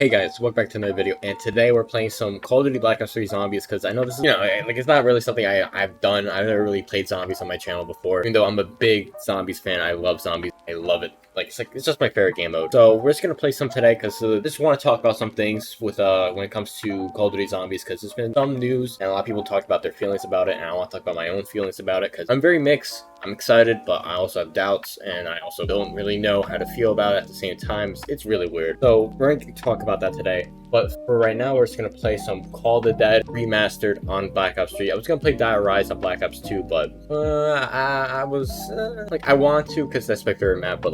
Hey guys, welcome back to another video, and today we're playing some Call of Duty Black Ops 3 Zombies, because I know this is, like, it's not really something I've done. I've never really played zombies on my channel before, even though I'm a big zombies fan. I love zombies. I love it. It's just my favorite game mode. So we're just gonna play some today, because I just want to talk about some things with, when it comes to Call of Duty Zombies, because there's been some news, and a lot of people talk about their feelings about it, and I want to talk about my own feelings about it, because I'm very mixed. I'm excited, but I also have doubts, and I also don't really know how to feel about it at the same time. It's really weird. So we're going to talk about that today. But for right now, we're just going to play some Call of the Dead remastered on Black Ops 3. I was going to play Die or Rise on Black Ops 2, but I want to because that's my favorite map, but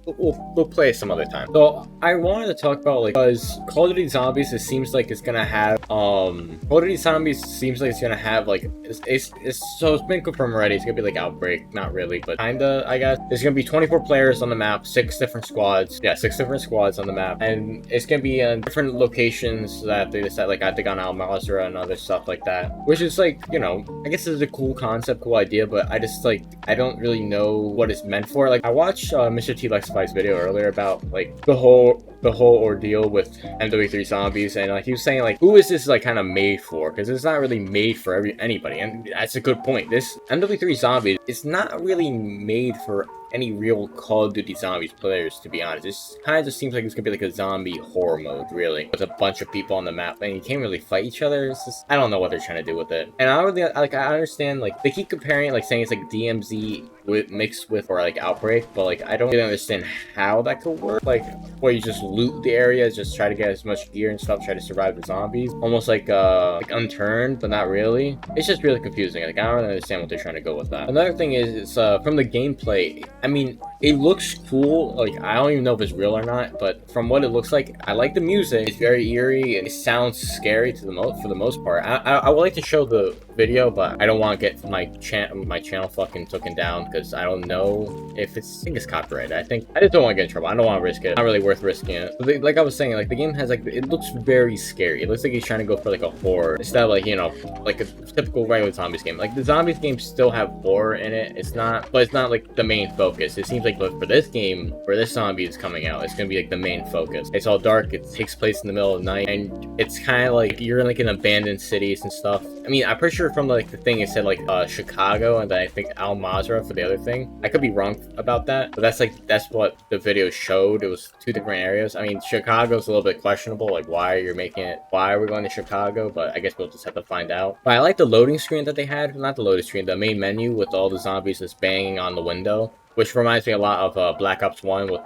we'll play it some other time. So I wanted to talk about, because Call of Duty Zombies, it seems like it's going to have, Call of Duty Zombies seems like it's going to have, so it's been confirmed already. It's going to be Outbreak. Not really, but kinda, I guess. There's gonna be 24 players on the map, 6 different squads. Yeah, 6 different squads on the map, and it's gonna be in different locations that they decide, I think on Al Mazrah and other stuff like that. Which is I guess it's a cool concept, cool idea, but I just I don't really know what it's meant for. I watched Mr. T Lexify's video earlier about the whole ordeal with MW3 Zombies, and he was saying who is this kind of made for? Because it's not really made for anybody, and that's a good point. This MW3 Zombies is not really made for any real Call of Duty Zombies players, to be honest. This kind of just seems like it's gonna be a zombie horror mode, really, with a bunch of people on the map, and you can't really fight each other. It's just, I don't know what they're trying to do with it. And I really, I understand, they keep comparing, saying it's DMZ mixed with, or Outbreak, but I don't really understand how that could work. Where you just loot the area, just try to get as much gear and stuff, try to survive the zombies, almost like Unturned, but not really. It's just really confusing. I don't really understand what they're trying to go with that. Another thing is, from the gameplay, I mean, it looks cool. I don't even know if it's real or not, but from what it looks like, I like the music. It's very eerie and it sounds scary for the most part. I would like to show the video, but I don't want to get my channel fucking taken down, because I don't know if I think it's copyrighted. I just don't want to get in trouble. I don't want to risk it. Not really worth risking it. But like I was saying, the game has it looks very scary. It looks like he's trying to go for a horror instead of a typical regular zombies game. The zombies games still have horror in it. It's not the main focus. It seems for this game, where this zombie is coming out, it's gonna be the main focus. It's all dark. It takes place in the middle of the night, and it's kind of you're in abandoned cities and stuff. I mean, I'm pretty sure from the thing it said Chicago, and then I think Al Mazrah for the other thing. I could be wrong about that, but that's what the video showed. It was 2 different areas. I mean, Chicago's a little bit questionable. Why are we going to Chicago? But I guess we'll just have to find out. But I like the loading screen that they had. Not the loading screen, the main menu with all the zombies just banging on the window, which reminds me a lot of Black Ops 1 with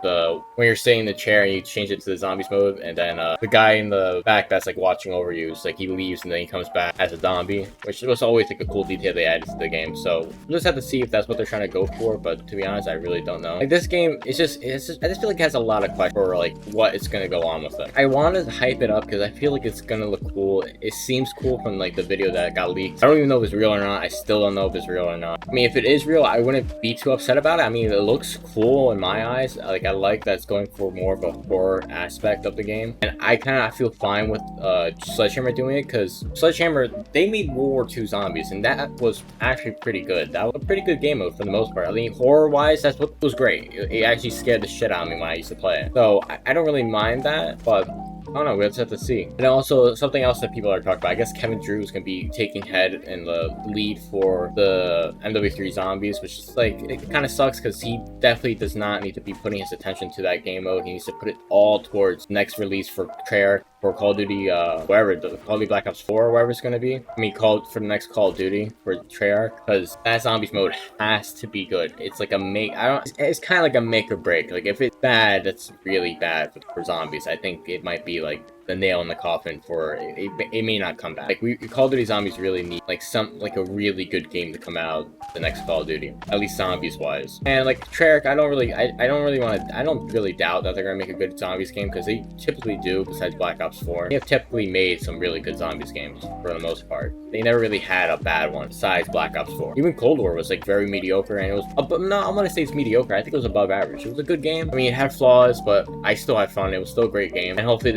when you're sitting in the chair and you change it to the zombies mode, and then the guy in the back that's watching over you is he leaves and then he comes back as a zombie, which was always a cool detail they added to the game. So we'll just have to see if that's what they're trying to go for, but to be honest, I really don't know. This game, I just feel it has a lot of questions for what it's gonna go on with it. I want to hype it up because I feel it's gonna look cool. It seems cool from the video that got leaked. I don't even know if it's real or not. I still don't know if it's real or not. I mean, if it is real, I wouldn't be too upset about it. I mean, it looks cool in my eyes. I like that it's going for more of a horror aspect of the game, and I feel fine with Sledgehammer doing it, because Sledgehammer, they made World War II Zombies, and that was actually pretty good. That was a pretty good game mode for the most part. I mean, horror wise, that's what was great. It actually scared the shit out of me when I used to play it, so I don't really mind that, but I don't know, we'll just have to see. And also, something else that people are talking about, I guess Kevin Drew is going to be taking head in the lead for the MW3 Zombies, which is it kind of sucks, because he definitely does not need to be putting his attention to that game mode. He needs to put it all towards next release for Treyarch, for Call of Duty, Call of Duty Black Ops 4, or whatever it's going to be. I mean, for the next Call of Duty for Treyarch, because that zombies mode has to be good. It's it's kind of a make or break. If it's bad, that's really bad for zombies. I think it might be the nail in the coffin for it may not come back. Call of Duty Zombies really need a really good game to come out the next Call of Duty, at least zombies wise. And Treyarch, I don't really doubt that they're gonna make a good zombies game, because they typically do. Besides Black Ops 4, they have typically made some really good zombies games for the most part. They never really had a bad one besides Black Ops 4. Even Cold War was very mediocre, and it was I'm gonna say it's mediocre. I think it was above average. It was a good game. I mean, it had flaws, but I still had fun. It was still a great game, and hopefully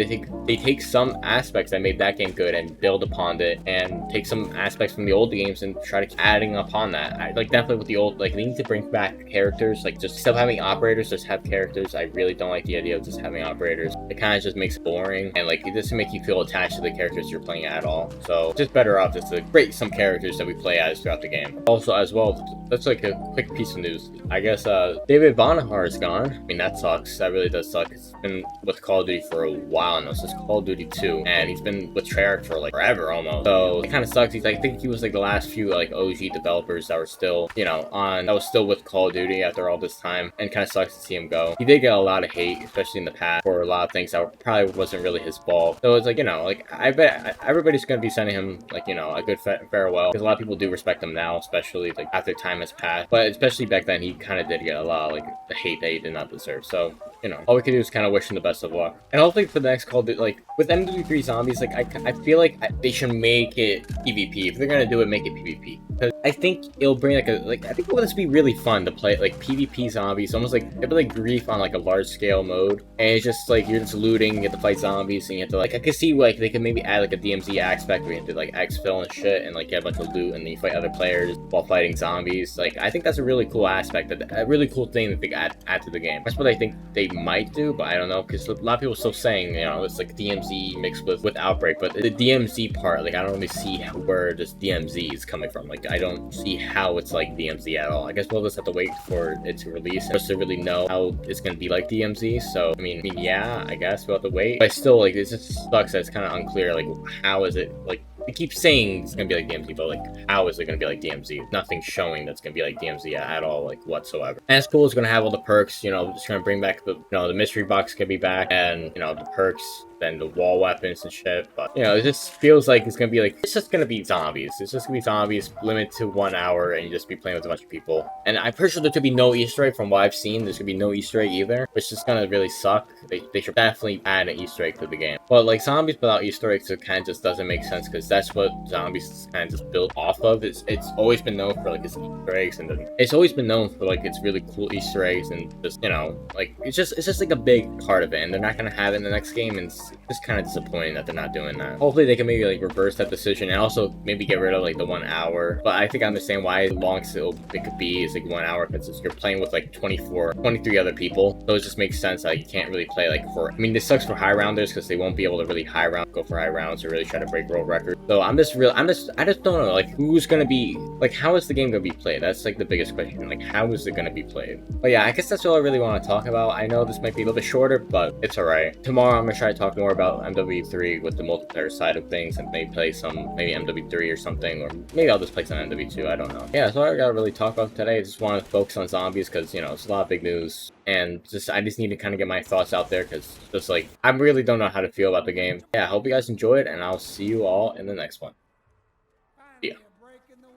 they they take some aspects that made that game good and build upon it, and take some aspects from the old games and try to keep adding upon that. I like definitely with the old, like they need to bring back characters, like just still having operators, just have characters. I really don't like the idea of just having operators. It kind of just makes it boring, and like it doesn't make you feel attached to the characters you're playing at all. So just better off just to create some characters that we play as throughout the game. Also, as well, that's like a quick piece of news. I guess David Vonahar is gone. I mean, that sucks. That really does suck. It's been with Call of Duty for a while now. Since Call of Duty 2, and he's been with Treyarch for like forever almost. So it kind of sucks. I think he was like the last few like OG developers that were still, you know, that was still with Call of Duty after all this time, and kind of sucks to see him go. He did get a lot of hate, especially in the past, for a lot of things that probably wasn't really his fault. So it's like, you know, like I bet everybody's gonna be sending him like, you know, a good farewell, because a lot of people do respect him now, especially like after time has passed. But especially back then, he kind of did get a lot of like the hate that he did not deserve. So, you know, all we can do is kind of wish him the best of luck. And hopefully for the next Call of Duty, like with MW3 Zombies, like I feel like they should make it PvP. If they're gonna do it, make it PvP. Because I think it'll bring I think it'll just be really fun to play like PvP zombies, almost like it'd be like Grief on like a large scale mode. And it's just like you're just looting, you have to fight zombies, and you have to like, I could see like they could maybe add like a DMZ aspect where you have to like exfil and shit, and like get a bunch of loot, and then you fight other players while fighting zombies. Like I think that's a really cool aspect, a really cool thing that they add to the game. That's what I think they might do, but I don't know, because a lot of people are still saying, you know, it's like DMZ mixed with Outbreak, but the DMZ part, like I don't really see where this DMZ is coming from. Like I don't see how it's like DMZ at all. I guess we'll just have to wait for it to release just to really know how it's gonna be like DMZ. So I mean yeah, I guess we'll have to wait. But still, like it just sucks that it's kind of unclear. Like how is it like? They keep saying it's gonna be like DMZ, but like, how is it gonna be like DMZ? Nothing showing that's gonna be like DMZ at all, like whatsoever. And it's cool. It's gonna have all the perks. You know, it's gonna bring back the, you know, the mystery box can be back, and you know the perks, then the wall weapons and shit. But you know, it just feels like it's gonna be like, it's just gonna be zombies. It's just gonna be zombies, limited to 1 hour, and you just be playing with a bunch of people. And I'm pretty sure there could be no Easter egg from what I've seen. There's gonna be no Easter egg either, which is gonna really suck. They should definitely add an Easter egg to the game. But like zombies without Easter eggs, it kind of just doesn't make sense, because that's what zombies kind of just built off of. It's always been known for like its Easter eggs, and then it's always been known for like its really cool Easter eggs, and just, you know, like it's just like a big part of it, and they're not gonna have it in the next game, and it's just kind of disappointing that they're not doing that. Hopefully they can maybe like reverse that decision, and also maybe get rid of like the 1 hour. But I think I understand why long it could be is like 1 hour, because you're playing with like 23 other people, so it just makes sense that you can't really play like for, I mean, this sucks for high rounders, because they won't be able to really go for high rounds or really try to break world records. So I just don't know, like who's gonna be, like how is the game gonna be played? That's like the biggest question, like how is it gonna be played? But yeah, I guess that's all I really want to talk about. I know this might be a little bit shorter, but it's alright. Tomorrow I'm gonna try to talk more about MW3 with the multiplayer side of things, and maybe play some MW3 or something, or maybe I'll just play some MW2, I don't know. Yeah, that's all I gotta really talk about today. I just want to focus on zombies, because you know it's a lot of big news, and I just need to kind of get my thoughts out there, because just like I really don't know how to feel about the game. Yeah, I hope you guys enjoyed, and I'll see you all in the next one. Yeah.